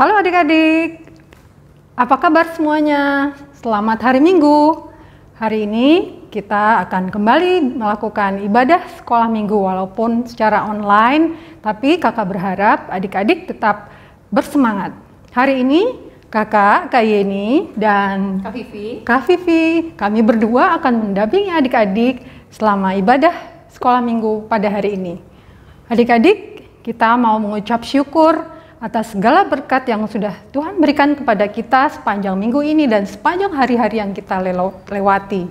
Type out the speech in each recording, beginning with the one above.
Halo adik-adik, apa kabar semuanya? Selamat hari Minggu. Hari ini kita akan kembali melakukan ibadah sekolah minggu walaupun secara online, tapi kakak berharap adik-adik tetap bersemangat. Hari ini kakak, Kak Yeni, dan Kak Vivi, kami berdua akan mendampingi adik-adik selama ibadah sekolah minggu pada hari ini. Adik-adik, kita mau mengucap syukur atas segala berkat yang sudah Tuhan berikan kepada kita sepanjang minggu ini dan sepanjang hari-hari yang kita lewati.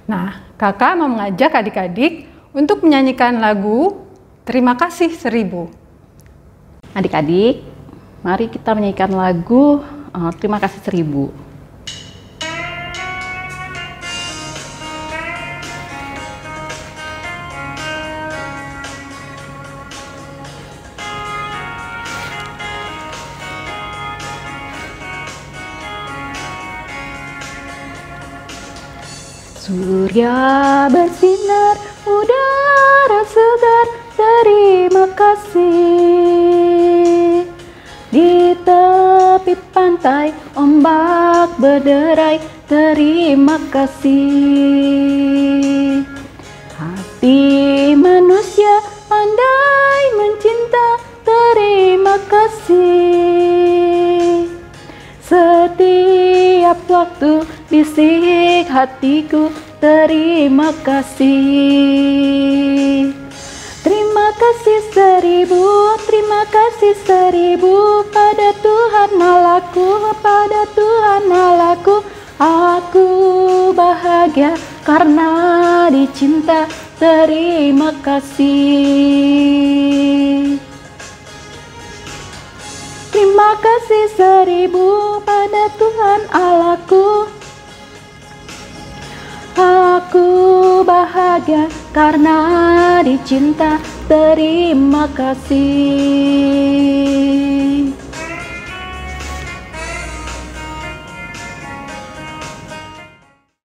Nah, kakak mau mengajak adik-adik untuk menyanyikan lagu Terima Kasih 1000. Adik-adik, mari kita menyanyikan lagu Terima Kasih 1000. Surya bersinar, udara segar, terima kasih. Di tepi pantai, ombak berderai, terima kasih. Hati manusia pandai mencinta, terima kasih. Setiap waktu bisik hatiku, terima kasih. Terima kasih 1000, terima kasih 1000 pada Tuhan Allahku, pada Tuhan Allahku. Aku bahagia karena dicinta, terima kasih. Terima kasih 1000 pada Tuhan Allahku. Aku bahagia karena dicinta, terima kasih.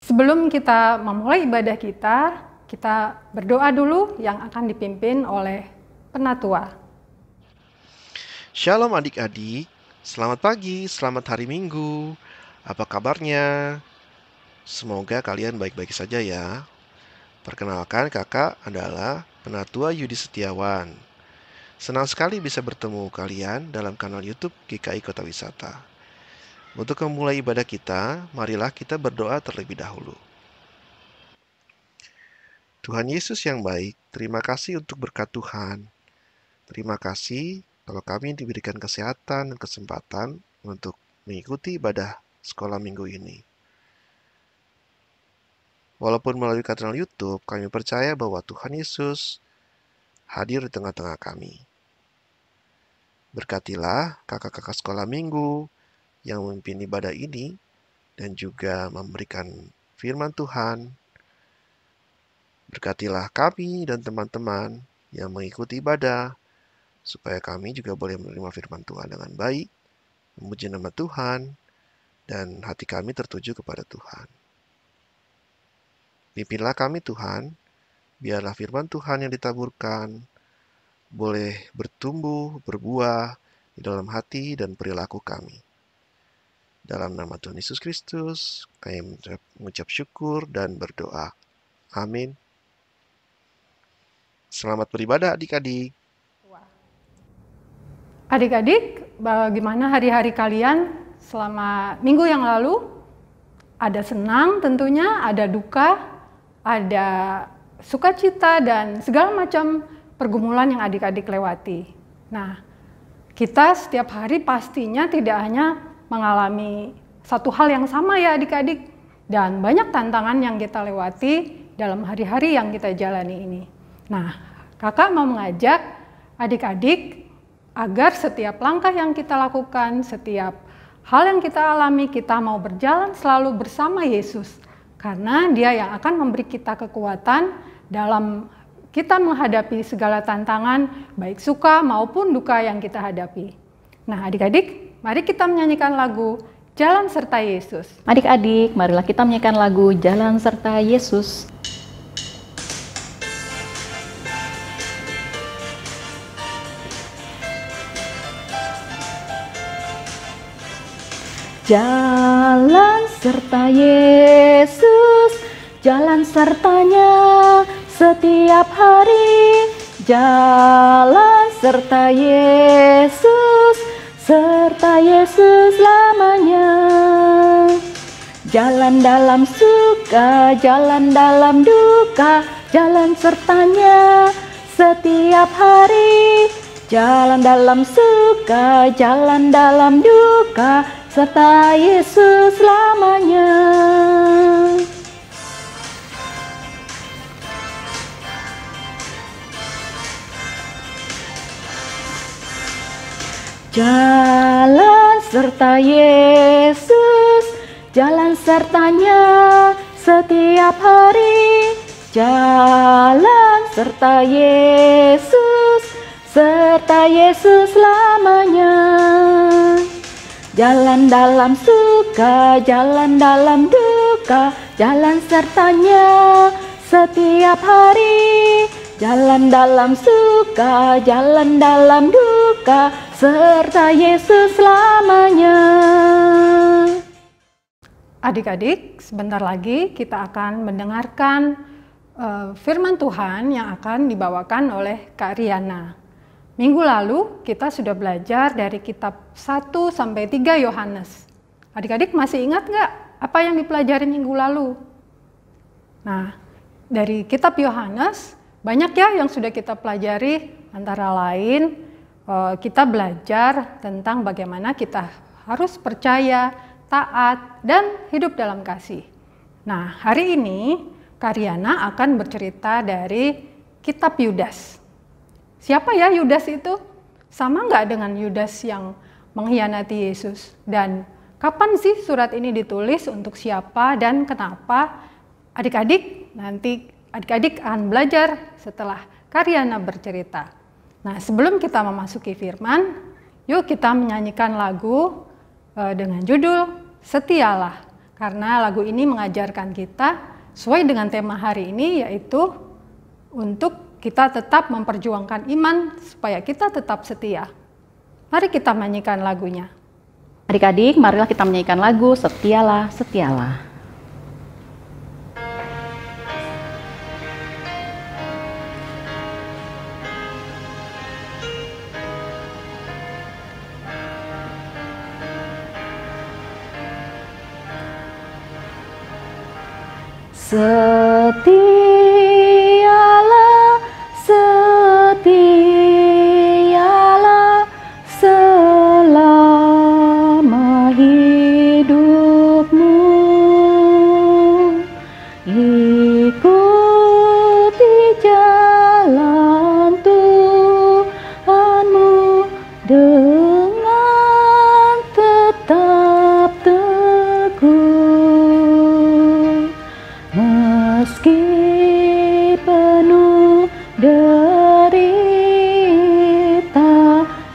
Sebelum kita memulai ibadah kita berdoa dulu yang akan dipimpin oleh penatua. Shalom adik-adik, selamat pagi, selamat hari Minggu. Apa kabarnya? Semoga kalian baik-baik saja ya. Perkenalkan, kakak adalah Penatua Yudi Setiawan. Senang sekali bisa bertemu kalian dalam kanal YouTube GKI Kota Wisata. Untuk memulai ibadah kita, marilah kita berdoa terlebih dahulu. Tuhan Yesus yang baik, terima kasih untuk berkat Tuhan. Terima kasih kalau kami diberikan kesehatan dan kesempatan untuk mengikuti ibadah sekolah minggu ini. Walaupun melalui kanal YouTube, kami percaya bahwa Tuhan Yesus hadir di tengah-tengah kami. Berkatilah kakak-kakak sekolah minggu yang memimpin ibadah ini dan juga memberikan firman Tuhan. Berkatilah kami dan teman-teman yang mengikuti ibadah, supaya kami juga boleh menerima firman Tuhan dengan baik, memuji nama Tuhan, dan hati kami tertuju kepada Tuhan. Pimpinlah kami Tuhan, biarlah firman Tuhan yang ditaburkan boleh bertumbuh, berbuah di dalam hati dan perilaku kami. Dalam nama Tuhan Yesus Kristus, kami mengucap syukur dan berdoa. Amin. Selamat beribadah adik-adik. Adik-adik, bagaimana hari-hari kalian selama minggu yang lalu? Ada senang tentunya, ada duka, ada sukacita, dan segala macam pergumulan yang adik-adik lewati. Nah, kita setiap hari pastinya tidak hanya mengalami satu hal yang sama ya adik-adik, dan banyak tantangan yang kita lewati dalam hari-hari yang kita jalani ini. Nah, kakak mau mengajak adik-adik agar setiap langkah yang kita lakukan, setiap hal yang kita alami, kita mau berjalan selalu bersama Yesus. Karena Dia yang akan memberi kita kekuatan dalam kita menghadapi segala tantangan, baik suka maupun duka yang kita hadapi. Nah adik-adik, mari kita menyanyikan lagu Jalan Serta Yesus. Adik-adik, marilah kita menyanyikan lagu Jalan Serta Yesus. Jalan serta Yesus, jalan sertanya setiap hari. Jalan serta Yesus, serta Yesus lamanya. Jalan dalam suka, jalan dalam duka, jalan sertanya setiap hari. Jalan dalam suka, jalan dalam duka, serta Yesus lamanya. Jalan serta Yesus, jalan sertanya setiap hari. Jalan serta Yesus, serta Yesus lamanya. Jalan dalam suka, jalan dalam duka, jalan sertanya setiap hari. Jalan dalam suka, jalan dalam duka, serta Yesus lamanya. Adik-adik, sebentar lagi kita akan mendengarkan firman Tuhan yang akan dibawakan oleh Kak Riana. Minggu lalu kita sudah belajar dari kitab 1 sampai 3 Yohanes. Adik-adik masih ingat nggak apa yang dipelajari minggu lalu? Nah, dari kitab Yohanes banyak ya yang sudah kita pelajari, antara lain kita belajar tentang bagaimana kita harus percaya, taat, dan hidup dalam kasih. Nah, hari ini Kak Riana akan bercerita dari kitab Yudas. Siapa ya Yudas itu? Sama nggak dengan Yudas yang mengkhianati Yesus? Dan kapan sih surat ini ditulis, untuk siapa dan kenapa? Adik-adik, nanti adik-adik akan belajar setelah Kak Riana bercerita. Nah, sebelum kita memasuki firman, yuk kita menyanyikan lagu dengan judul Setialah. Karena lagu ini mengajarkan kita sesuai dengan tema hari ini, yaitu untuk kita tetap memperjuangkan iman supaya kita tetap setia. Mari kita menyanyikan lagunya. Adik-adik, marilah kita menyanyikan lagu Setialah, Setialah. Setialah, setialah selama hidupmu. Ikuti jalan Tuhanmu dengan tetap teguh. Meski penuh derita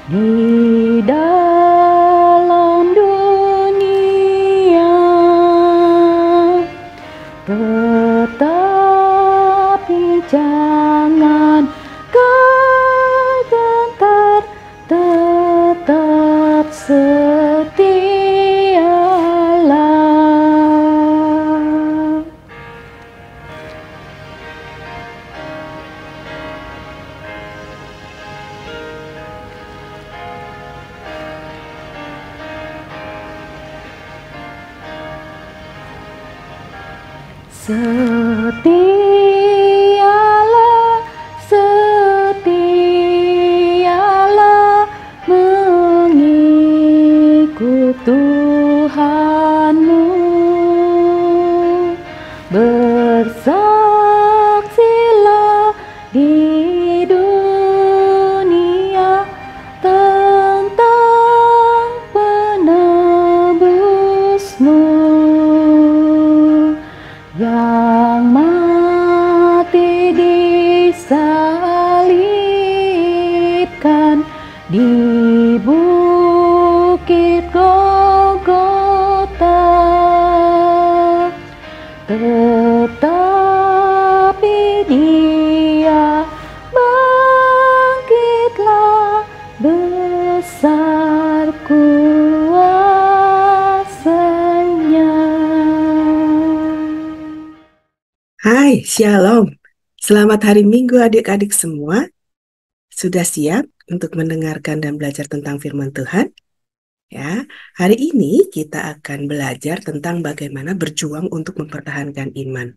di dalam dunia, tetapi jangan kau gentar, tetap setialah. Setialah, setialah mengikut Tuhanmu. Bersaksilah di dunia tentang penebusmu yang mati disalibkan di bukit Golgota. Tetapi Dia bangkitlah besar kuasanya. Hai, Shalom. Selamat hari Minggu adik-adik semua. Sudah siap untuk mendengarkan dan belajar tentang firman Tuhan? Ya, hari ini kita akan belajar tentang bagaimana berjuang untuk mempertahankan iman.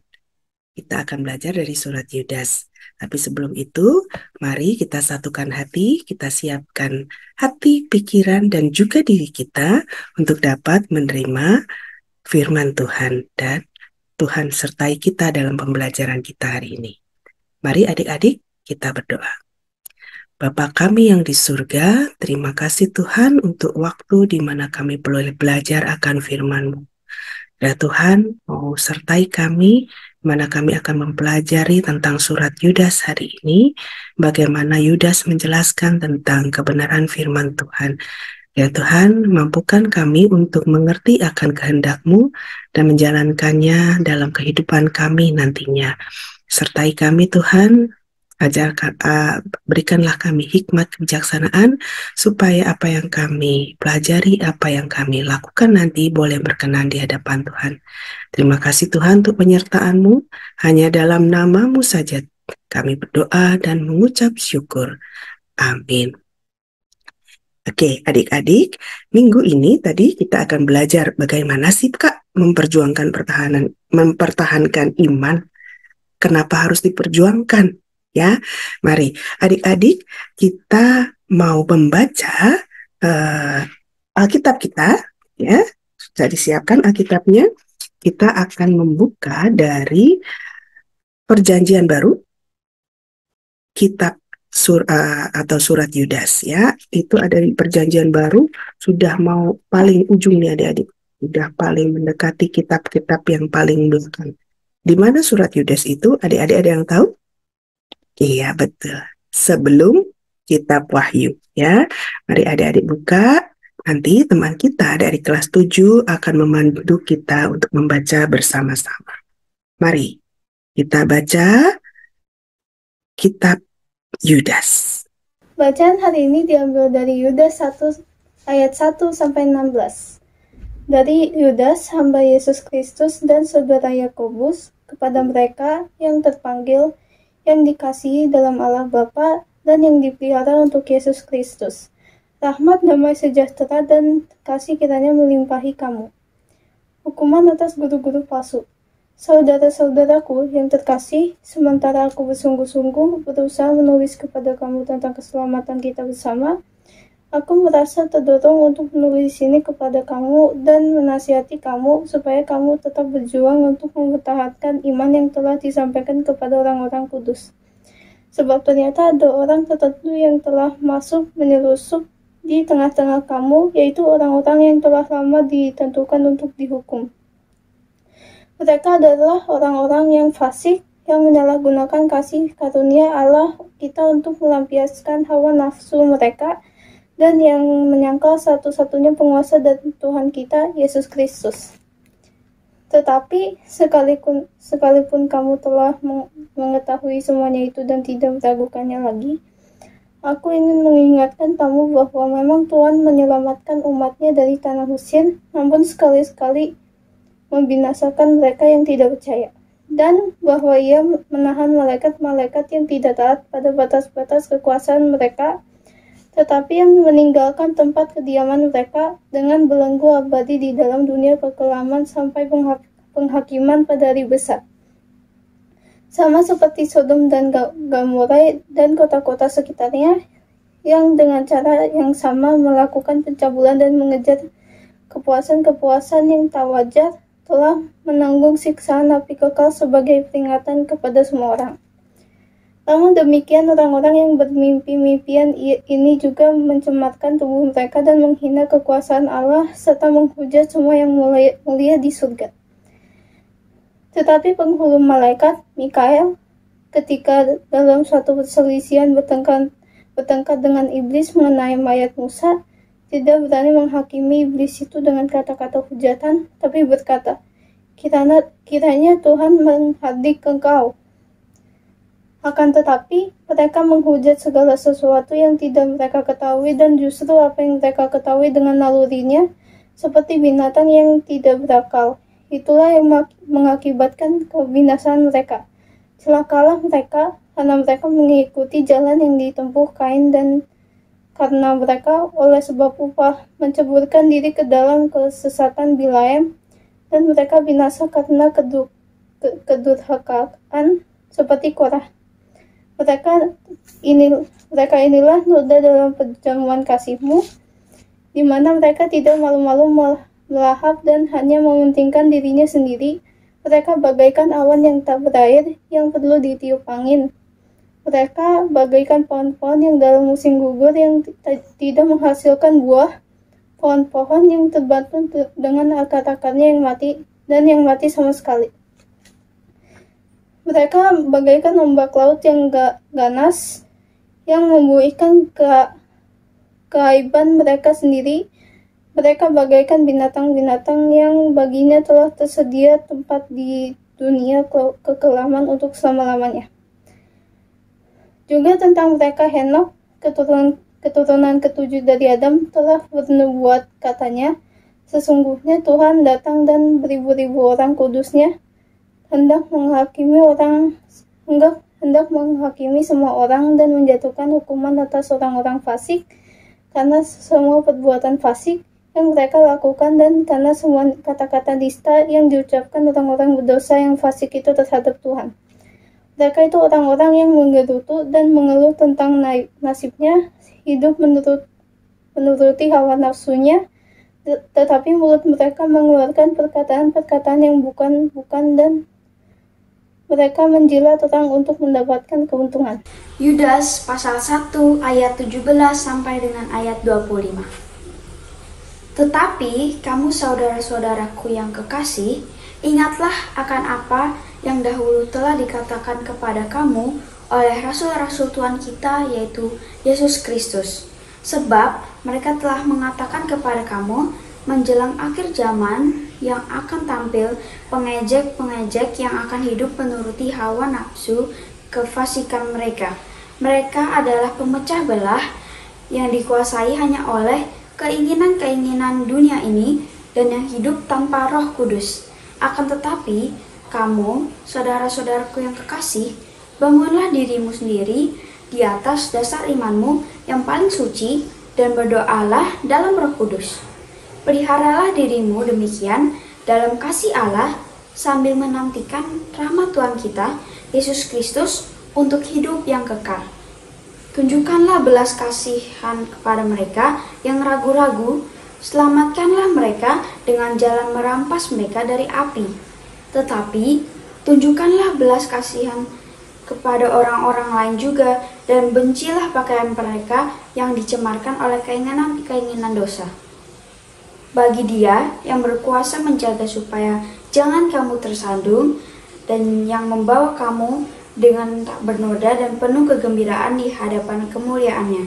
Kita akan belajar dari surat Yudas. Tapi sebelum itu, mari kita satukan hati, kita siapkan hati, pikiran, dan juga diri kita untuk dapat menerima firman Tuhan dan Tuhan sertai kita dalam pembelajaran kita hari ini. Mari adik-adik kita berdoa. Bapa kami yang di surga, terima kasih Tuhan untuk waktu di mana kami boleh belajar akan firman-Mu. Ya Tuhan, mau sertai kami, di mana kami akan mempelajari tentang surat Yudas hari ini, bagaimana Yudas menjelaskan tentang kebenaran firman Tuhan. Ya Tuhan, mampukan kami untuk mengerti akan kehendak-Mu dan menjalankannya dalam kehidupan kami nantinya. Sertai kami Tuhan, berikanlah kami hikmat kebijaksanaan, supaya apa yang kami pelajari, apa yang kami lakukan nanti boleh berkenan di hadapan Tuhan. Terima kasih Tuhan untuk penyertaan-Mu, hanya dalam nama-Mu saja kami berdoa dan mengucap syukur. Amin. Oke, adik-adik, minggu ini tadi kita akan belajar bagaimana sih Kak mempertahankan iman. Kenapa harus diperjuangkan? Ya, mari adik-adik kita mau membaca Alkitab kita, ya. Sudah disiapkan Alkitabnya. Kita akan membuka dari Perjanjian Baru, kitab atau surat Yudas, ya. Itu ada di Perjanjian Baru, sudah mau paling ujung nih adik-adik. Sudah paling mendekati kitab-kitab yang paling belakang. Di mana surat Yudas itu? Adik-adik ada yang tahu? Iya, betul. Sebelum kitab Wahyu, ya. Mari adik-adik buka. Nanti teman kita dari kelas 7 akan memandu kita untuk membaca bersama-sama. Mari kita baca kitab Yudas. Bacaan hari ini diambil dari Yudas 1 ayat 1 sampai 16. Dari Yudas, hamba Yesus Kristus dan saudara Yakobus, kepada mereka yang terpanggil, yang dikasihi dalam Allah Bapa dan yang dipelihara untuk Yesus Kristus. Rahmat, damai sejahtera, dan kasih kiranya melimpahi kamu. Hukuman atas guru-guru palsu. Saudara-saudaraku yang terkasih, sementara aku bersungguh-sungguh berusaha menulis kepada kamu tentang keselamatan kita bersama, aku merasa terdorong untuk menulis ini kepada kamu dan menasihati kamu supaya kamu tetap berjuang untuk mempertahankan iman yang telah disampaikan kepada orang-orang kudus. Sebab ternyata ada orang tertentu yang telah masuk menyelusup di tengah-tengah kamu, yaitu orang-orang yang telah lama ditentukan untuk dihukum. Mereka adalah orang-orang yang fasik, yang menyalahgunakan kasih karunia Allah kita untuk melampiaskan hawa nafsu mereka, dan yang menyangkal satu-satunya penguasa dan Tuhan kita, Yesus Kristus. Tetapi sekalipun kamu telah mengetahui semuanya itu dan tidak meragukannya lagi, aku ingin mengingatkan kamu bahwa memang Tuhan menyelamatkan umatnya dari tanah Mesir, namun sekali-sekali membinasakan mereka yang tidak percaya, dan bahwa ia menahan malaikat-malaikat yang tidak taat pada batas-batas kekuasaan mereka, tetapi yang meninggalkan tempat kediaman mereka dengan belenggu abadi di dalam dunia kekelaman sampai penghakiman pada hari besar. Sama seperti Sodom dan Gomora dan kota-kota sekitarnya, yang dengan cara yang sama melakukan pencabulan dan mengejar kepuasan-kepuasan yang tak wajar, telah menanggung siksaan api kekal sebagai peringatan kepada semua orang. Namun demikian, orang-orang yang bermimpi-mimpian ini juga mencemarkan tubuh mereka dan menghina kekuasaan Allah serta menghujat semua yang mulia di surga. Tetapi penghulu malaikat, Mikael, ketika dalam suatu perselisihan bertengkar dengan iblis mengenai mayat Musa, tidak berani menghakimi iblis itu dengan kata-kata hujatan, tapi berkata, kiranya Tuhan menghadik engkau. Akan tetapi, mereka menghujat segala sesuatu yang tidak mereka ketahui, dan justru apa yang mereka ketahui dengan nalurinya, seperti binatang yang tidak berakal. Itulah yang mengakibatkan kebinasaan mereka. Celakalah mereka, karena mereka mengikuti jalan yang ditempuh Kain, dan karena mereka oleh sebab upah menceburkan diri ke dalam kesesatan Bileam, dan mereka binasa karena kedurhakaan seperti Korah. Mereka inilah noda dalam perjamuan kasih-Mu, di mana mereka tidak malu-malu melahap dan hanya mementingkan dirinya sendiri. Mereka bagaikan awan yang tak berair, yang perlu ditiup angin. Mereka bagaikan pohon-pohon yang dalam musim gugur, yang tidak menghasilkan buah, pohon-pohon yang terbantu dengan akar-akarnya yang mati, dan yang mati sama sekali. Mereka bagaikan ombak laut yang ganas, yang membuihkan keaiban mereka sendiri. Mereka bagaikan binatang-binatang yang baginya telah tersedia tempat di dunia kekelaman untuk selama-lamanya. Juga tentang mereka Henokh, keturunan ketujuh dari Adam, telah bernubuat, katanya, sesungguhnya Tuhan datang dan beribu-ribu orang kudusnya hendak menghakimi semua orang dan menjatuhkan hukuman atas orang-orang fasik karena semua perbuatan fasik yang mereka lakukan dan karena semua kata-kata nista yang diucapkan orang-orang berdosa yang fasik itu terhadap Tuhan. Mereka itu orang-orang yang menggerutu dan mengeluh tentang nasibnya, hidup menuruti hawa nafsunya, tetapi mulut mereka mengeluarkan perkataan-perkataan yang bukan dan mereka menjilat orang untuk mendapatkan keuntungan. Yudas pasal 1 ayat 17 sampai dengan ayat 25. Tetapi kamu saudara-saudaraku yang kekasih, ingatlah akan apa yang dahulu telah dikatakan kepada kamu oleh rasul-rasul Tuhan kita, yaitu Yesus Kristus. Sebab mereka telah mengatakan kepada kamu, menjelang akhir zaman yang akan tampil pengejek-pengejek yang akan hidup menuruti hawa nafsu kefasikan mereka. Mereka adalah pemecah belah yang dikuasai hanya oleh keinginan-keinginan dunia ini dan yang hidup tanpa Roh Kudus. Akan tetapi, kamu, saudara-saudaraku yang kekasih, bangunlah dirimu sendiri di atas dasar imanmu yang paling suci dan berdoalah dalam Roh Kudus. Peliharalah dirimu demikian dalam kasih Allah sambil menantikan rahmat Tuhan kita, Yesus Kristus, untuk hidup yang kekal. Tunjukkanlah belas kasihan kepada mereka yang ragu-ragu, selamatkanlah mereka dengan jalan merampas mereka dari api. Tetapi, tunjukkanlah belas kasihan kepada orang-orang lain juga, dan bencilah pakaian mereka yang dicemarkan oleh keinginan-keinginan dosa. Bagi Dia yang berkuasa menjaga supaya jangan kamu tersandung, dan yang membawa kamu dengan tak bernoda dan penuh kegembiraan di hadapan kemuliaannya.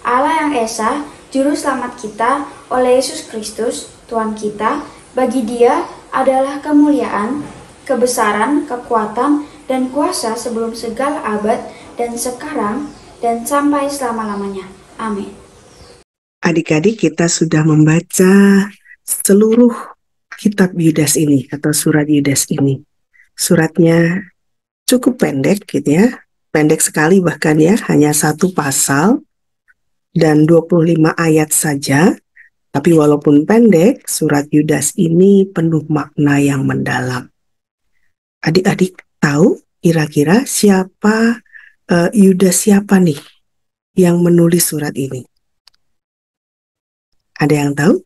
Allah yang Esa, Juru Selamat kita, oleh Yesus Kristus, Tuhan kita, bagi Dia adalah kemuliaan, kebesaran, kekuatan, dan kuasa sebelum segala abad, dan sekarang, dan sampai selama-lamanya. Amin. Adik-adik, kita sudah membaca seluruh kitab Yudas ini atau surat Yudas ini. Suratnya cukup pendek gitu ya. Pendek sekali bahkan ya, hanya 1 pasal dan 25 ayat saja. Tapi walaupun pendek, surat Yudas ini penuh makna yang mendalam. Adik-adik tahu kira-kira siapa Yudas siapa nih yang menulis surat ini? Ada yang tahu?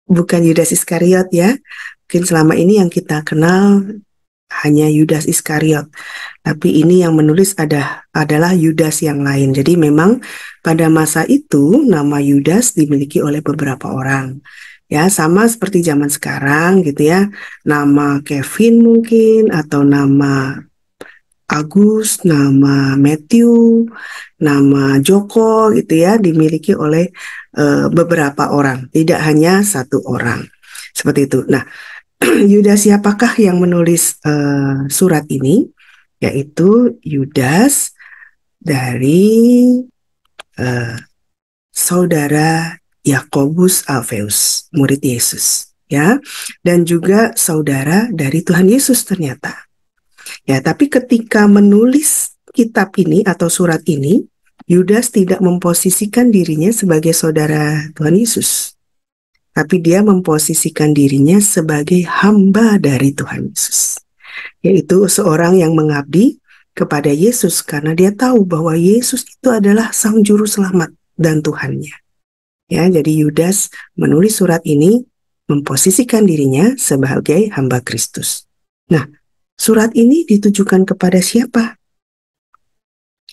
Bukan Yudas Iskariot ya. Mungkin selama ini yang kita kenal hanya Yudas Iskariot. Tapi ini yang menulis adalah Yudas yang lain. Jadi memang pada masa itu nama Yudas dimiliki oleh beberapa orang. Ya, sama seperti zaman sekarang gitu ya. Nama Kevin mungkin, atau nama Agus, nama Matthew, nama Joko gitu ya, dimiliki oleh beberapa orang, tidak hanya satu orang. Seperti itu. Nah, Yudas siapakah yang menulis surat ini? Yaitu Yudas dari saudara Yakobus Alfeus, murid Yesus, ya, dan juga saudara dari Tuhan Yesus ternyata. Ya, tapi ketika menulis kitab ini atau surat ini, Yudas tidak memposisikan dirinya sebagai saudara Tuhan Yesus, tapi dia memposisikan dirinya sebagai hamba dari Tuhan Yesus, yaitu seorang yang mengabdi kepada Yesus karena dia tahu bahwa Yesus itu adalah Sang Juru Selamat dan Tuhannya. Ya, jadi Yudas menulis surat ini memposisikan dirinya sebagai hamba Kristus. Nah, surat ini ditujukan kepada siapa?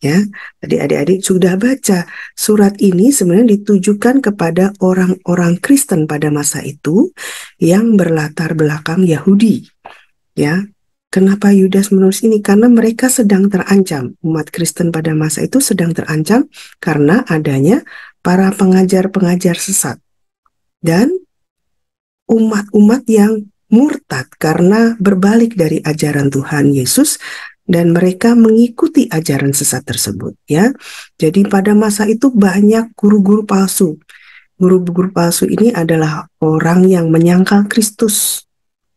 Ya, tadi adik-adik sudah baca, surat ini sebenarnya ditujukan kepada orang-orang Kristen pada masa itu yang berlatar belakang Yahudi. Ya, kenapa Yudas menulis ini? Karena mereka sedang terancam. Umat Kristen pada masa itu sedang terancam karena adanya para pengajar-pengajar sesat dan umat-umat yang murtad karena berbalik dari ajaran Tuhan Yesus dan mereka mengikuti ajaran sesat tersebut, ya. Jadi pada masa itu banyak guru-guru palsu. Guru-guru palsu ini adalah orang yang menyangkal Kristus,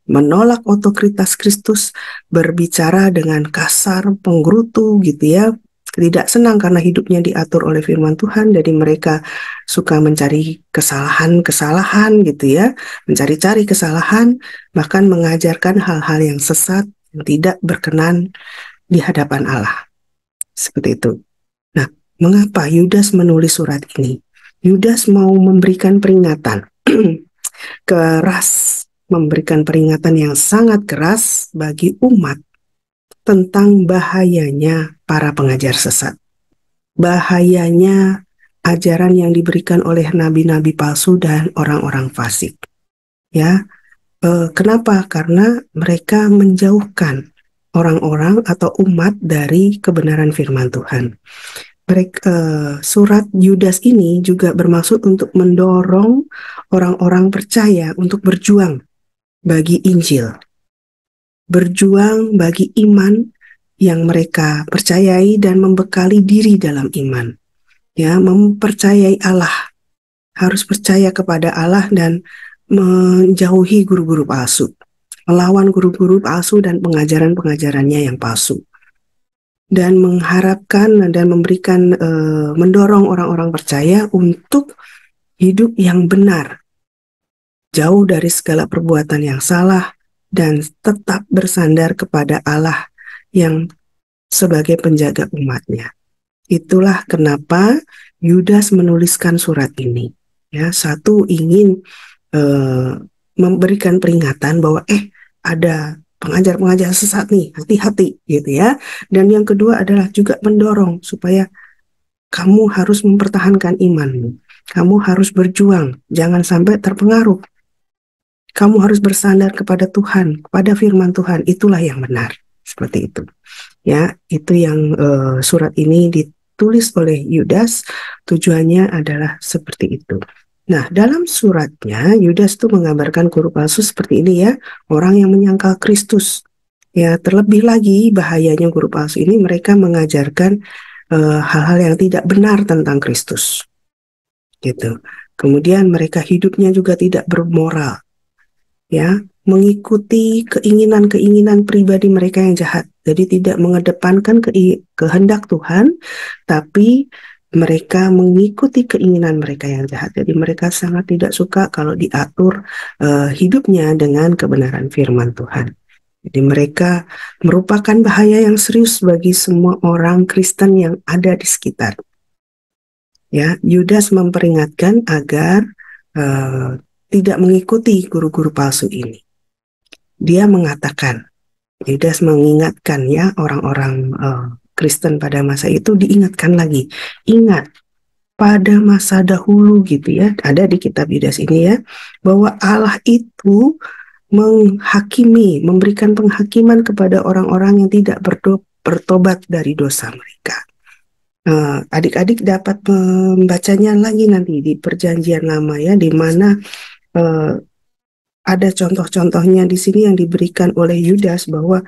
menolak otoritas Kristus, berbicara dengan kasar, penggerutu gitu ya. Tidak senang karena hidupnya diatur oleh firman Tuhan, jadi mereka suka mencari kesalahan-kesalahan gitu ya, mencari-cari kesalahan, bahkan mengajarkan hal-hal yang sesat, yang tidak berkenan di hadapan Allah. Seperti itu. Nah, mengapa Yudas menulis surat ini? Yudas mau memberikan peringatan keras, memberikan peringatan yang sangat keras bagi umat tentang bahayanya para pengajar sesat. Bahayanya ajaran yang diberikan oleh nabi-nabi palsu dan orang-orang fasik. Ya, kenapa? Karena mereka menjauhkan orang-orang atau umat dari kebenaran firman Tuhan. Surat Yudas ini juga bermaksud untuk mendorong orang-orang percaya untuk berjuang bagi Injil, berjuang bagi iman yang mereka percayai dan membekali diri dalam iman. Ya, mempercayai Allah, harus percaya kepada Allah dan menjauhi guru-guru palsu, melawan guru-guru palsu dan pengajaran-pengajarannya yang palsu, dan mengharapkan dan memberikan mendorong orang-orang percaya untuk hidup yang benar, jauh dari segala perbuatan yang salah, dan tetap bersandar kepada Allah yang sebagai penjaga umatnya. Itulah kenapa Yudas menuliskan surat ini. Ya, satu ingin memberikan peringatan bahwa ada pengajar-pengajar sesat nih, hati-hati gitu ya. Dan yang kedua adalah juga mendorong supaya kamu harus mempertahankan imanmu. Kamu harus berjuang, jangan sampai terpengaruh. Kamu harus bersandar kepada Tuhan, kepada firman Tuhan, itulah yang benar. Seperti itu. Ya, itu yang surat ini ditulis oleh Yudas, tujuannya adalah seperti itu. Nah, dalam suratnya, Yudas itu menggambarkan guru palsu seperti ini ya, orang yang menyangkal Kristus. Ya, terlebih lagi bahayanya guru palsu ini, mereka mengajarkan hal-hal yang tidak benar tentang Kristus. Gitu. Kemudian mereka hidupnya juga tidak bermoral. Ya, mengikuti keinginan-keinginan pribadi mereka yang jahat. Jadi tidak mengedepankan kehendak Tuhan, tapi mereka mengikuti keinginan mereka yang jahat. Jadi mereka sangat tidak suka kalau diatur hidupnya dengan kebenaran firman Tuhan. Jadi mereka merupakan bahaya yang serius bagi semua orang Kristen yang ada di sekitar. Ya, Yudas memperingatkan agar tidak mengikuti guru-guru palsu ini. Dia mengatakan, Yudas mengingatkan ya orang-orang Kristen pada masa itu, diingatkan lagi. Ingat, pada masa dahulu gitu ya, ada di kitab Yudas ini ya, bahwa Allah itu menghakimi, memberikan penghakiman kepada orang-orang yang tidak bertobat dari dosa mereka. Adik-adik dapat membacanya lagi nanti di Perjanjian Lama ya, di mana ada contoh-contohnya di sini yang diberikan oleh Yudas bahwa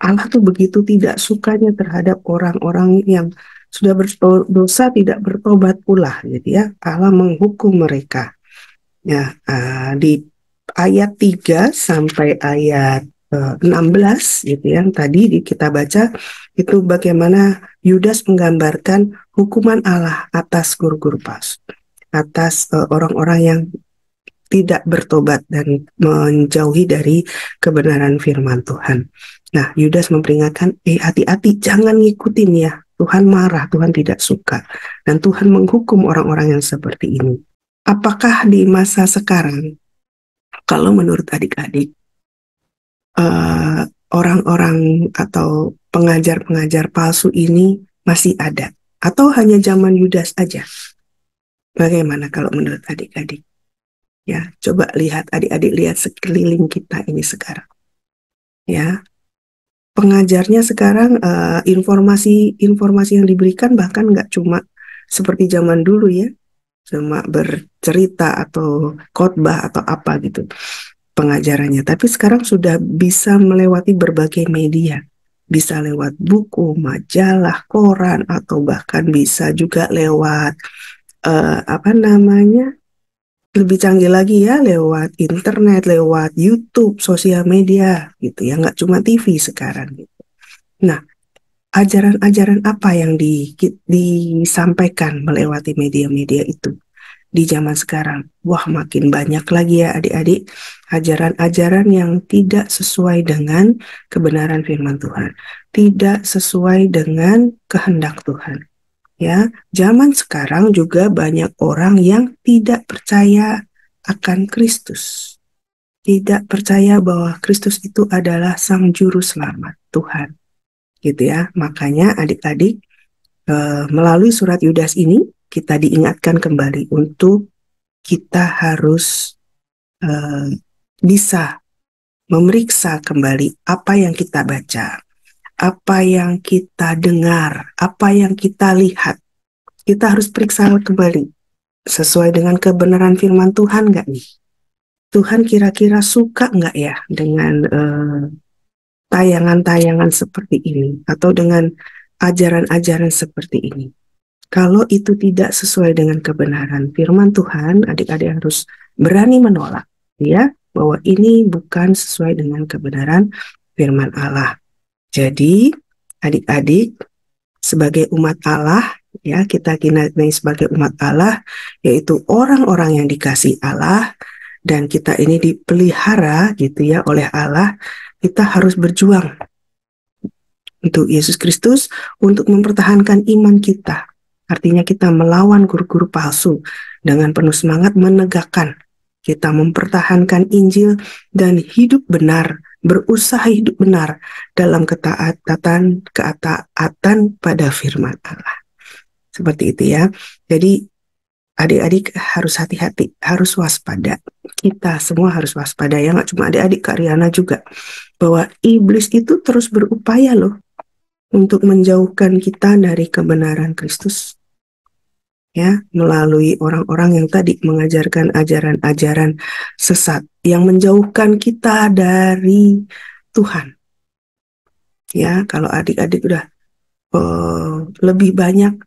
Allah tuh begitu tidak sukanya terhadap orang-orang yang sudah berdosa tidak bertobat pula, gitu ya. Allah menghukum mereka. Ya, di ayat 3 sampai ayat 16 gitu yang tadi kita baca, itu bagaimana Yudas menggambarkan hukuman Allah atas guru-guru palsu, atas orang-orang yang tidak bertobat dan menjauhi dari kebenaran firman Tuhan. Nah, Yudas memperingatkan, hati-hati, jangan ngikutin ya. Tuhan marah, Tuhan tidak suka. Dan Tuhan menghukum orang-orang yang seperti ini. Apakah di masa sekarang, kalau menurut adik-adik, orang-orang atau pengajar-pengajar palsu ini masih ada? Atau hanya zaman Yudas aja? Bagaimana kalau menurut adik-adik? Ya, coba lihat adik-adik, lihat sekeliling kita ini sekarang. Ya, pengajarnya sekarang informasi yang diberikan bahkan nggak cuma seperti zaman dulu ya, cuma bercerita atau khotbah atau apa gitu pengajarannya. Tapi sekarang sudah bisa melewati berbagai media, bisa lewat buku, majalah, koran, atau bahkan bisa juga lewat lebih canggih lagi ya, lewat internet, lewat YouTube, sosial media gitu ya, nggak cuma TV sekarang gitu. Nah, ajaran-ajaran apa yang disampaikan melewati media-media itu di zaman sekarang? Wah, makin banyak lagi ya adik-adik, ajaran-ajaran yang tidak sesuai dengan kebenaran firman Tuhan, tidak sesuai dengan kehendak Tuhan. Ya, zaman sekarang juga banyak orang yang tidak percaya akan Kristus. Tidak percaya bahwa Kristus itu adalah Sang Juru Selamat, Tuhan. Gitu ya. Makanya adik-adik, melalui surat Yudas ini, kita diingatkan kembali untuk kita harus bisa memeriksa kembali apa yang kita baca, apa yang kita dengar, apa yang kita lihat. Kita harus periksa kembali, sesuai dengan kebenaran firman Tuhan nggak nih? Tuhan kira-kira suka nggak ya dengan tayangan-tayangan seperti ini, atau dengan ajaran-ajaran seperti ini? Kalau itu tidak sesuai dengan kebenaran firman Tuhan, adik-adik harus berani menolak, ya, bahwa ini bukan sesuai dengan kebenaran firman Allah. Jadi, adik-adik, sebagai umat Allah, ya, kita dinamai sebagai umat Allah, yaitu orang-orang yang dikasihi Allah, dan kita ini dipelihara gitu ya oleh Allah. Kita harus berjuang untuk Yesus Kristus, untuk mempertahankan iman kita. Artinya kita melawan guru-guru palsu dengan penuh semangat, menegakkan, kita mempertahankan Injil dan hidup benar, berusaha hidup benar dalam ketaatan pada firman Allah. Seperti itu ya. Jadi adik-adik harus hati-hati, harus waspada. Kita semua harus waspada ya, nggak cuma adik-adik, Kak Riana juga. Bahwa iblis itu terus berupaya loh untuk menjauhkan kita dari kebenaran Kristus. Ya, melalui orang-orang yang tadi mengajarkan ajaran-ajaran sesat yang menjauhkan kita dari Tuhan. Ya, kalau adik-adik udah lebih banyak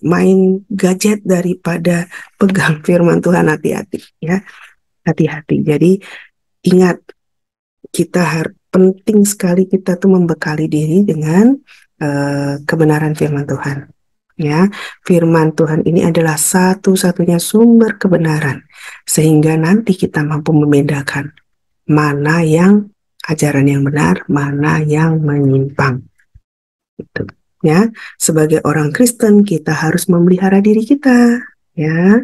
main gadget daripada pegang firman Tuhan, hati-hati ya, hati-hati. Jadi ingat, kita penting sekali kita tuh membekali diri dengan kebenaran firman Tuhan. Ya, firman Tuhan ini adalah satu-satunya sumber kebenaran, sehingga nanti kita mampu membedakan mana yang ajaran yang benar, mana yang menyimpang. Gitu. Ya, sebagai orang Kristen kita harus memelihara diri kita, ya,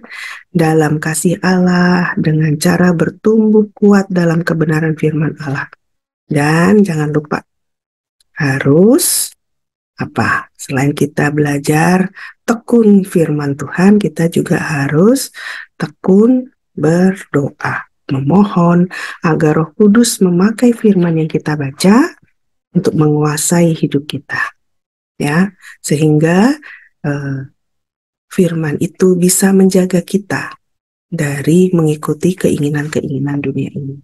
dalam kasih Allah dengan cara bertumbuh kuat dalam kebenaran firman Allah. Dan jangan lupa harus apa? Selain kita belajar tekun firman Tuhan, kita juga harus tekun berdoa, memohon agar Roh Kudus memakai firman yang kita baca untuk menguasai hidup kita, ya, sehingga firman itu bisa menjaga kita dari mengikuti keinginan-keinginan dunia ini.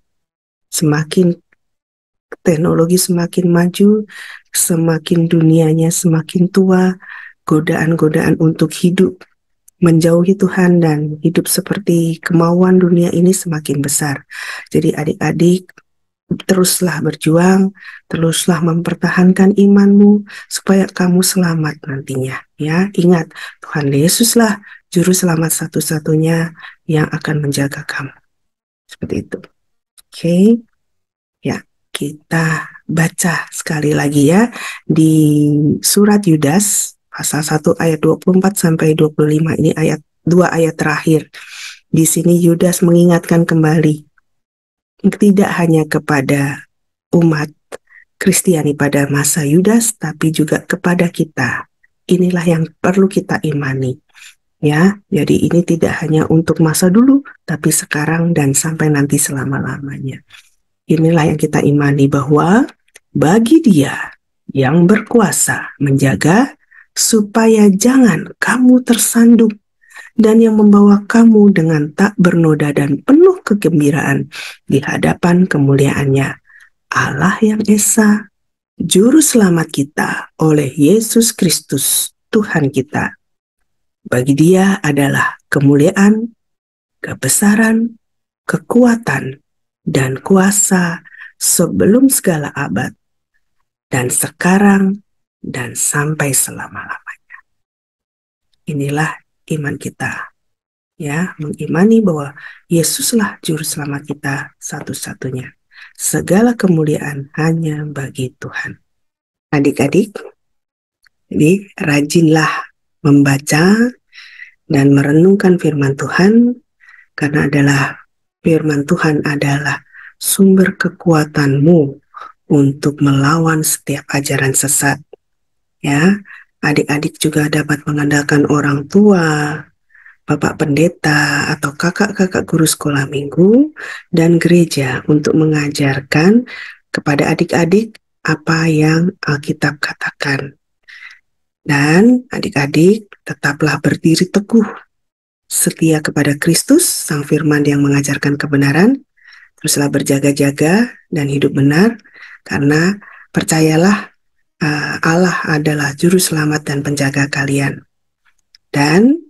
Semakin teknologi semakin maju, semakin dunianya semakin tua, godaan-godaan untuk hidup menjauhi Tuhan dan hidup seperti kemauan dunia ini semakin besar. Jadi adik-adik, teruslah berjuang, teruslah mempertahankan imanmu supaya kamu selamat nantinya. Ya, ingat, Tuhan Yesuslah juru selamat satu-satunya yang akan menjaga kamu. Seperti itu. Oke. Ya, kita baca sekali lagi ya di surat Yudas pasal 1 ayat 24 sampai 25. Ini ayat 2 ayat terakhir. Di sini Yudas mengingatkan kembali tidak hanya kepada umat Kristiani pada masa Yudas, tapi juga kepada kita. Inilah yang perlu kita imani. Ya, jadi ini tidak hanya untuk masa dulu, tapi sekarang dan sampai nanti selama-lamanya. Inilah yang kita imani bahwa bagi Dia yang berkuasa menjaga supaya jangan kamu tersandung dan yang membawa kamu dengan tak bernoda dan penuh kegembiraan di hadapan kemuliaannya. Allah yang Esa, Juru Selamat kita oleh Yesus Kristus, Tuhan kita. Bagi Dia adalah kemuliaan, kebesaran, kekuatan, dan kuasa sebelum segala abad, dan sekarang, dan sampai selama-lamanya. Inilah iman kita. Ya, mengimani bahwa Yesuslah Juru Selamat kita satu-satunya. Segala kemuliaan hanya bagi Tuhan. Adik-adik, jadi rajinlah membaca dan merenungkan firman Tuhan, karena firman Tuhan adalah sumber kekuatanmu untuk melawan setiap ajaran sesat. Ya, adik-adik juga dapat mengandalkan orang tua, Bapak Pendeta, atau kakak-kakak guru sekolah minggu, dan gereja untuk mengajarkan kepada adik-adik apa yang Alkitab katakan. Dan adik-adik tetaplah berdiri teguh, setia kepada Kristus, Sang Firman yang mengajarkan kebenaran. Teruslah berjaga-jaga dan hidup benar, karena percayalah Allah adalah Juru Selamat dan Penjaga kalian. Dan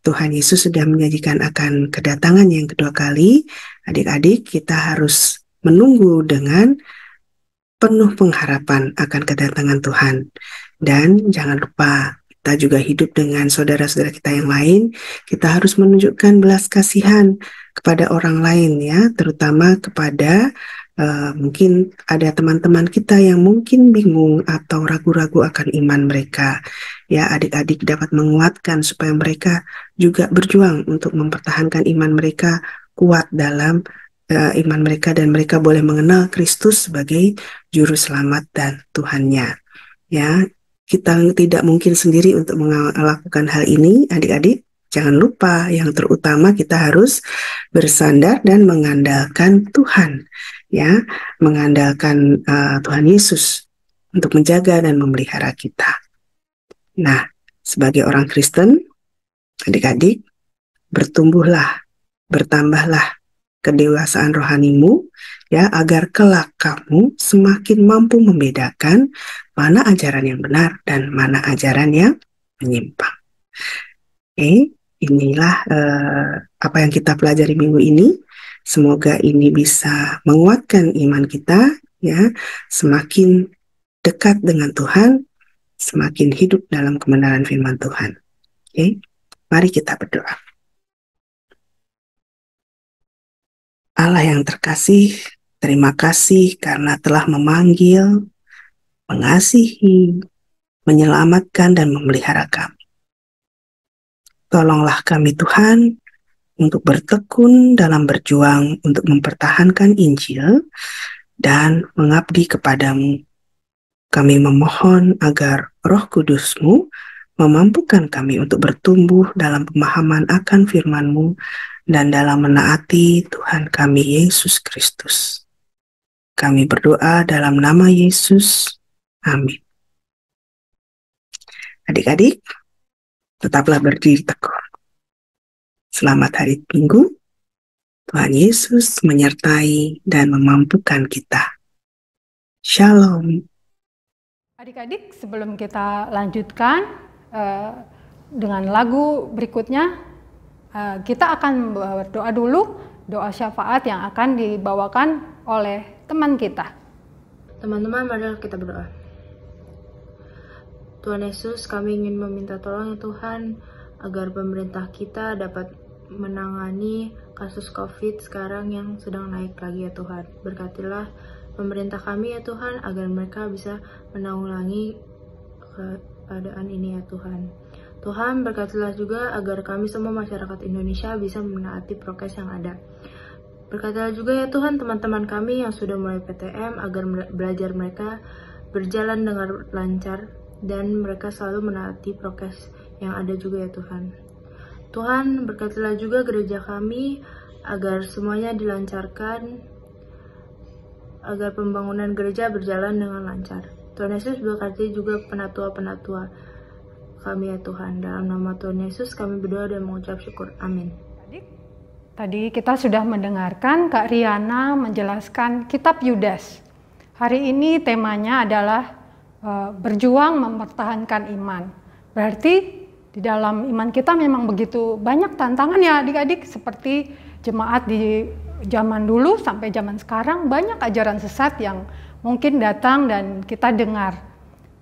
Tuhan Yesus sudah menjanjikan akan kedatangan yang kedua kali. Adik-adik, kita harus menunggu dengan penuh pengharapan akan kedatangan Tuhan. Dan jangan lupa, kita juga hidup dengan saudara-saudara kita yang lain. Kita harus menunjukkan belas kasihan kepada orang lain, ya, terutama kepada mungkin ada teman-teman kita yang mungkin bingung atau ragu-ragu akan iman mereka. Ya, adik-adik dapat menguatkan supaya mereka juga berjuang untuk mempertahankan iman mereka kuat dalam iman mereka, dan mereka boleh mengenal Kristus sebagai Juru Selamat dan Tuhannya. Ya, kita tidak mungkin sendiri untuk melakukan hal ini, adik-adik. Jangan lupa, yang terutama kita harus bersandar dan mengandalkan Tuhan, ya, mengandalkan Tuhan Yesus untuk menjaga dan memelihara kita. Nah, sebagai orang Kristen, adik-adik, bertumbuhlah, bertambahlah kedewasaan rohanimu, ya, agar kelak kamu semakin mampu membedakan mana ajaran yang benar dan mana ajaran yang menyimpang. Inilah apa yang kita pelajari minggu ini. Semoga ini bisa menguatkan iman kita, ya, semakin dekat dengan Tuhan, semakin hidup dalam kebenaran firman Tuhan. Mari kita berdoa. Allah yang terkasih, terima kasih karena telah memanggil, mengasihi, menyelamatkan, dan memelihara kami. Tolonglah kami Tuhan untuk bertekun dalam berjuang untuk mempertahankan Injil dan mengabdi kepadamu. Kami memohon agar Roh Kudus-Mu memampukan kami untuk bertumbuh dalam pemahaman akan firman-Mu dan dalam menaati Tuhan kami Yesus Kristus. Kami berdoa dalam nama Yesus. Amin. Adik-adik, tetaplah berdiri teguh. Selamat hari Minggu. Tuhan Yesus menyertai dan memampukan kita. Shalom. Adik-adik, sebelum kita lanjutkan, dengan lagu berikutnya, kita akan berdoa dulu, doa syafaat yang akan dibawakan oleh teman kita. Teman-teman, mari kita berdoa. Tuhan Yesus, kami ingin meminta tolong ya Tuhan, agar pemerintah kita dapat menangani kasus COVID sekarang yang sedang naik lagi ya Tuhan. Berkatilah pemerintah kami ya Tuhan, agar mereka bisa menanggulangi keadaan ini ya Tuhan. Tuhan, berkatilah juga agar kami semua masyarakat Indonesia bisa menaati prokes yang ada. Berkatilah juga ya Tuhan teman-teman kami yang sudah mulai PTM, agar belajar mereka berjalan dengan lancar dan mereka selalu menaati prokes yang ada juga ya Tuhan. Tuhan, berkatilah juga gereja kami agar semuanya dilancarkan, agar pembangunan gereja berjalan dengan lancar. Tuhan Yesus, berkati juga penatua-penatua kami ya Tuhan. Dalam nama Tuhan Yesus kami berdoa dan mengucap syukur. Amin. Tadi kita sudah mendengarkan Kak Riana menjelaskan kitab Yudas. Hari ini temanya adalah berjuang mempertahankan iman. Berarti di dalam iman kita memang begitu banyak tantangan ya adik-adik, seperti jemaat di zaman dulu sampai zaman sekarang banyak ajaran sesat yang mungkin datang dan kita dengar.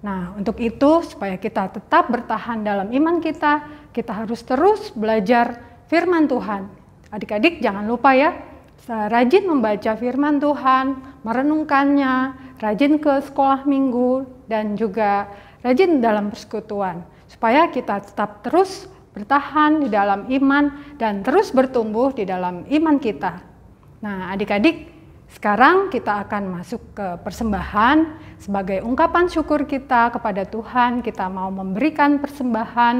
Nah, untuk itu supaya kita tetap bertahan dalam iman kita harus terus belajar firman Tuhan. Adik-adik jangan lupa ya, rajin membaca firman Tuhan, merenungkannya, rajin ke sekolah minggu, dan juga rajin dalam persekutuan. Supaya kita tetap terus bertahan di dalam iman dan terus bertumbuh di dalam iman kita. Nah, adik-adik, sekarang kita akan masuk ke persembahan. Sebagai ungkapan syukur kita kepada Tuhan, kita mau memberikan persembahan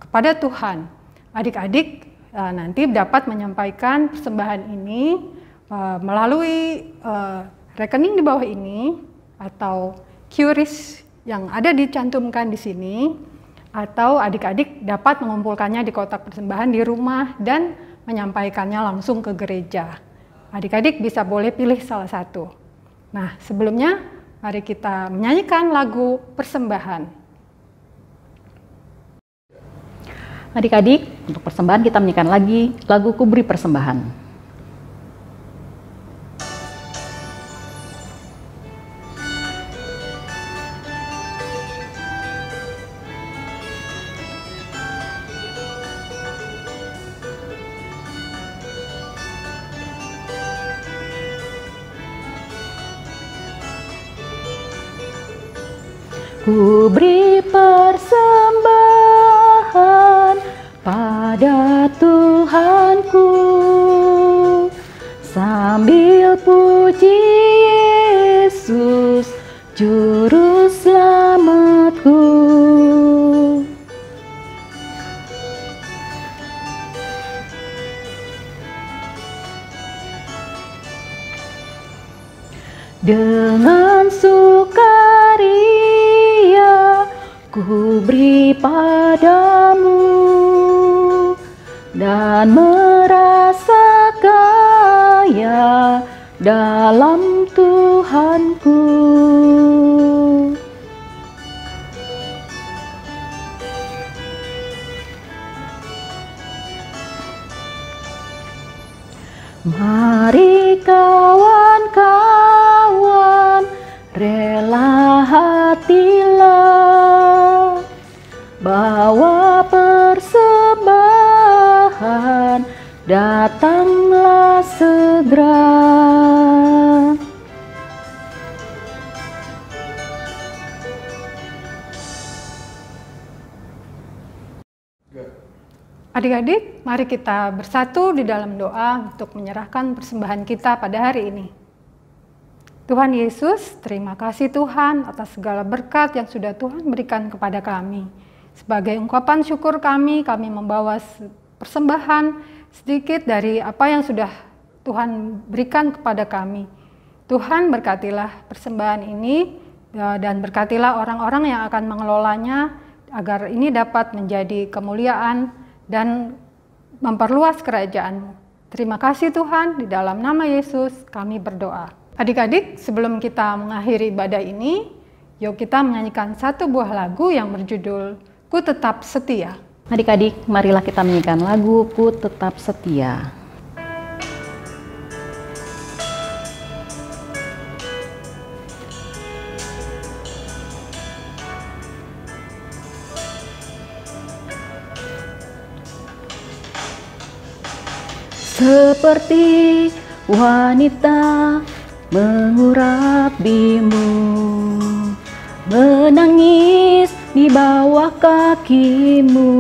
kepada Tuhan. Adik-adik nanti dapat menyampaikan persembahan ini melalui rekening di bawah ini atau QRIS yang ada dicantumkan di sini, atau adik-adik dapat mengumpulkannya di kotak persembahan di rumah dan menyampaikannya langsung ke gereja. Adik-adik bisa boleh pilih salah satu. Nah, sebelumnya mari kita menyanyikan lagu persembahan. Adik-adik, untuk persembahan kita menyanyikan lagi lagu Ku Beri Persembahan. Ku beri persembahan pada Tuhanku, sambil puji Yesus Juru Selamatku. Dengan sukaria ku beri padamu dan merasa kaya dalam Tuhanku. Mari kawan-kawan, rela hatilah, bawa persembahan, datanglah segera. Adik-adik, mari kita bersatu di dalam doa untuk menyerahkan persembahan kita pada hari ini. Tuhan Yesus, terima kasih Tuhan atas segala berkat yang sudah Tuhan berikan kepada kami. Sebagai ungkapan syukur kami membawa persembahan sedikit dari apa yang sudah Tuhan berikan kepada kami. Tuhan, berkatilah persembahan ini dan berkatilah orang-orang yang akan mengelolanya agar ini dapat menjadi kemuliaan dan memperluas kerajaan-Mu. Terima kasih Tuhan, di dalam nama Yesus kami berdoa. Adik-adik, sebelum kita mengakhiri ibadah ini, yuk kita menyanyikan satu buah lagu yang berjudul Ku tetap setia. Adik-adik, marilah kita menyanyikan lagu Ku Tetap Setia. Seperti wanita mengurap bimbu, menangis di bawah kakimu.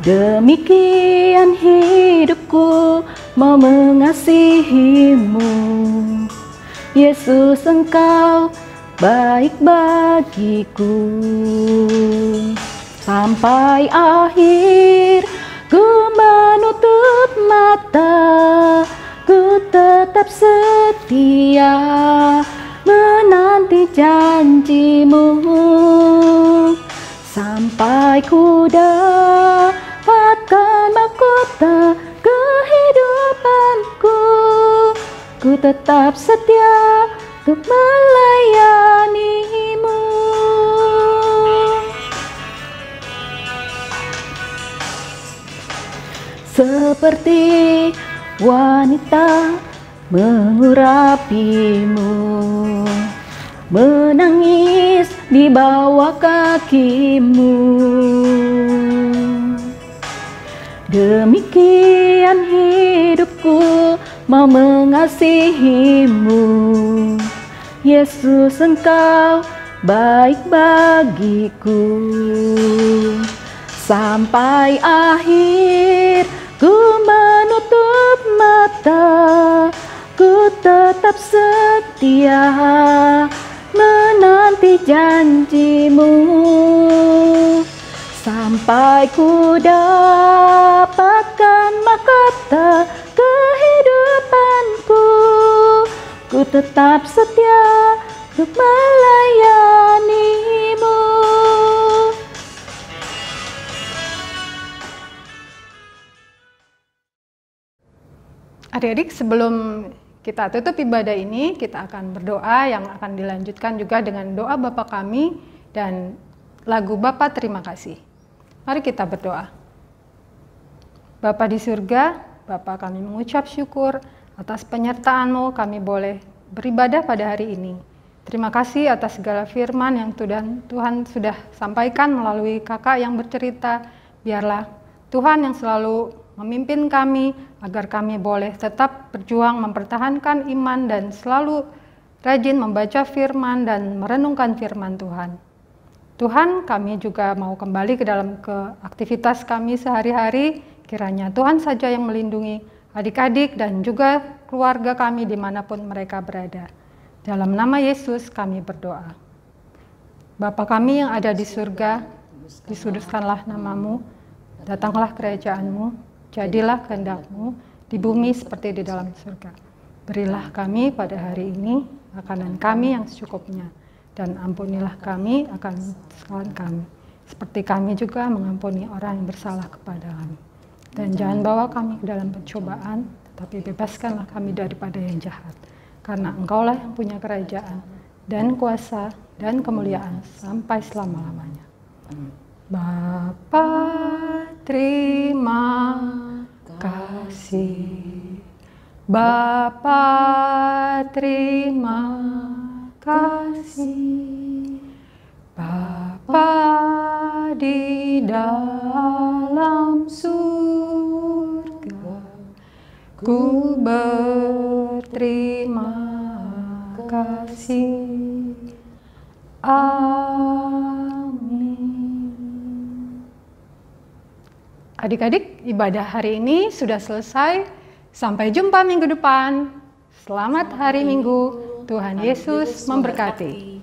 Demikian hidupku mau mengasihimu. Yesus, Engkau baik bagiku. Sampai akhir ku menutup mata, ku tetap setia menanti janjimu, sampai ku dapatkan mahkota kehidupanku. Ku tetap setia untuk melayanimu. Seperti wanita mengurapimu, menangis di bawah kakimu. Demikian hidupku mau mengasihimu. Yesus, Engkau baik bagiku. Sampai akhir ku menutup mata, ku tetap setia menanti janjimu, sampai ku dapatkan mahkota kehidupanku. Ku tetap setia untuk melayanimu. Adik-adik, sebelum kita tutup ibadah ini, kita akan berdoa yang akan dilanjutkan juga dengan doa Bapa kami dan lagu Bapa terima kasih. Mari kita berdoa. Bapa di surga, Bapa, kami mengucap syukur atas penyertaan-Mu kami boleh beribadah pada hari ini. Terima kasih atas segala firman yang Tuhan sudah sampaikan melalui kakak yang bercerita. Biarlah Tuhan yang selalu memimpin kami agar kami boleh tetap berjuang mempertahankan iman dan selalu rajin membaca firman dan merenungkan firman Tuhan. Tuhan, kami juga mau kembali ke dalam aktivitas kami sehari-hari. Kiranya Tuhan saja yang melindungi adik-adik dan juga keluarga kami dimanapun mereka berada. Dalam nama Yesus kami berdoa. Bapa kami yang ada di surga, disudutkanlah nama-Mu, datanglah kerajaan-Mu, jadilah kehendak-Mu di bumi seperti di dalam surga. Berilah kami pada hari ini makanan kami yang secukupnya, dan ampunilah kami akan kesalahan kami, seperti kami juga mengampuni orang yang bersalah kepada kami. Dan jangan bawa kami ke dalam pencobaan, tetapi bebaskanlah kami daripada yang jahat. Karena Engkaulah yang punya kerajaan, dan kuasa, dan kemuliaan sampai selama-lamanya. Bapa, terima kasih. Bapa, terima kasih. Bapa di dalam surga, ku berterima kasih. Amin. Adik-adik, ibadah hari ini sudah selesai. Sampai jumpa minggu depan. Selamat hari Minggu. Tuhan Yesus memberkati.